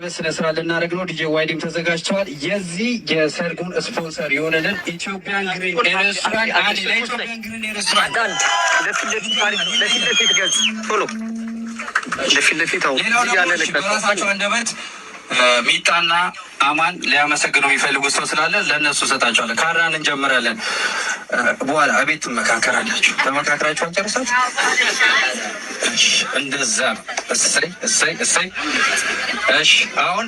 በስነ ስርዓት ልናደርግ ነው። ዲጄ ዋይዲም ተዘጋጅተዋል። የዚህ የሰርጉን ስፖንሰር የሆነልን ኢትዮጵያን ግሪን ሬስቶራንት በራሳቸው አንደበት ሚጣና አማን ሊያመሰግኑ የሚፈልጉት ሰው ስላለ ለእነሱ ሰጣቸዋለን። ካራን እንጀምራለን። በኋላ አቤት ትመካከራላችሁ። ተመካከራችሁ አልጨረሳችሁ? እንደዛ ነው። እሰይ እሰይ እሰይ። እሺ አሁን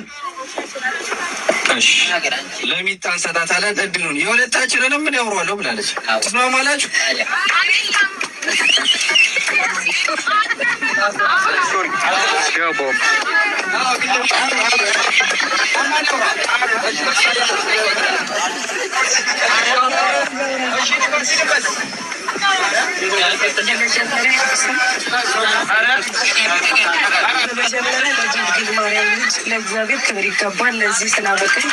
ለሚጣ እንሰጣታለን እድሉን። የሁለታችንንም ምን ያውሯለሁ ብላለች። ትስማማላችሁ? ለእግዚአብሔር ክብር ይገባል። ለዚህ ስላበቀኝ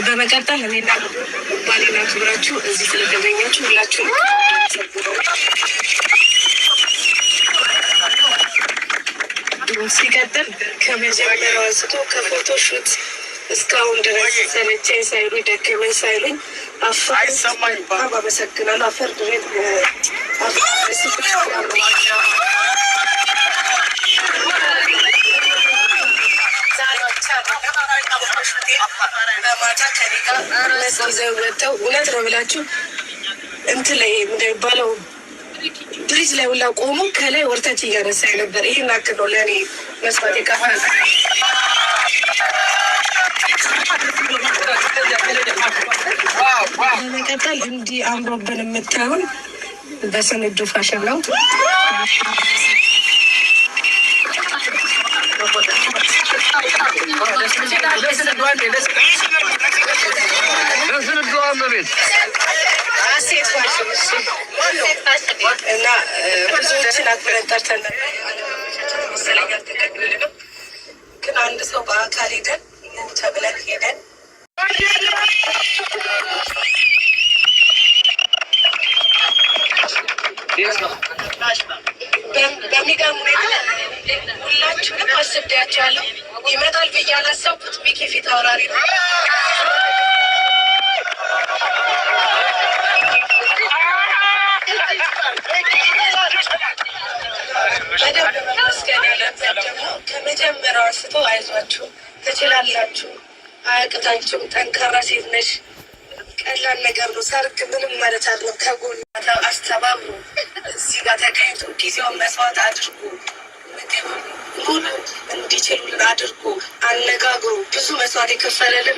በመቀጠል እኔና ባሌን አክብራችሁ እዚህ ስለተገኛችሁ ሁላችሁ ሲቀጥል ከመጀመሪያው አንስቶ ከፎቶ ሹት እስካሁን ድረስ ሰለቸኝ ሳይሉ ደከመኝ ሳይሉኝ አመሰግናለሁ። አፈር ድሬት በማታ ከኔ ጋር ይዘው ወጥተው እውነት ነው ብላችሁ እንትን ላይ እንደሚባለው ብሪጅ ላይ ሁላ ቆሞ ከላይ ወርታች እያነሳኝ ነበር። ይህን አክል ነው ለእኔ መስዋዕት የከፈለ። በመቀጠል እንዲህ አምሮብን የምታዩን በስንዱ ፋሽን ነው። እና ብዙዎችን አክብረን ጠርተን መሰለኝ አልተቀበልንም፣ ግን አንድ ሰው በአካል ሄደን ተብለን ሄደን በሚገርም ሁኔታ ሁላችንም አስቤያቸዋለሁ። ይመጣል ብዬ አላሰብኩት። ሚኪ ፊት አውራሪ ነው። በደንብ መመስገን ያለበት ደግሞ ከመጀመሪያው አንስቶ አይዟችሁ፣ ትችላላችሁ፣ አያቅታችሁም፣ ጠንካራ ሴት ነሽ፣ ቀላል ነገር ነው፣ ሰርግ ምንም ማለት አለም፣ ከጎን አስተባብሩ፣ እዚህ ጋር ተገኝቶ ጊዜውን መስዋዕት አድርጉ፣ ምግብ ሙሉ እንዲችሉልን አድርጉ፣ አነጋግሩ። ብዙ መስዋዕት የከፈለልን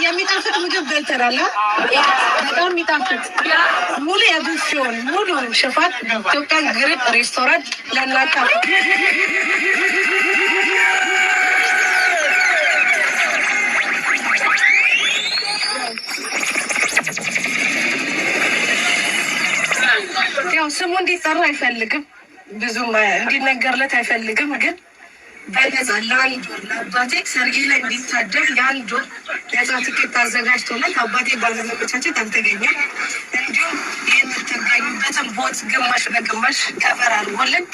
የሚጣፍጥ ምግብ በልተናል። በጣም የሚጣፍጥ ሙሉ የቡፌውን ሙሉ ሽፋን ኢትዮጵያን ግሪን ሬስቶራንት ለእናንተ ያው ስሙ እንዲጠራ አይፈልግም፣ ብዙም እንዲነገርለት አይፈልግም። ግን በነፃ ለአንድ ወር ለአባቴ ሰርጌ ላይ እንዲታደር የአንድ ወር ነፃ ትኬት አዘጋጅቶለት አባቴ ባለመመቻቸት አልተገኘም። እንዲሁም የምትገኙበትን ቦት ግማሽ በግማሽ ከፈር አድርጎልን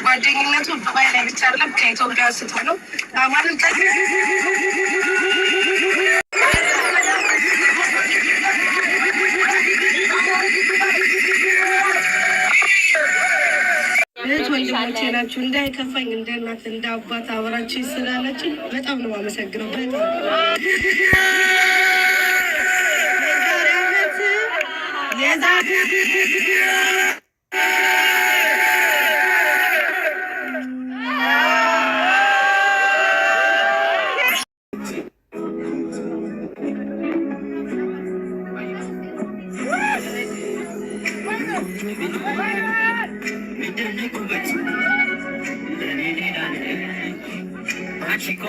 ጓደኝነቱ ዱባይ ላይ ብቻ አይደለም ከኢትዮጵያ አንስቶ ነው። አማንም ወንድሞቼ ናችሁ። እንዳይከፋኝ እንደ እናት እንደ አባት አብራችሁ ስላላችሁ በጣም ነው የማመሰግነው። Chico,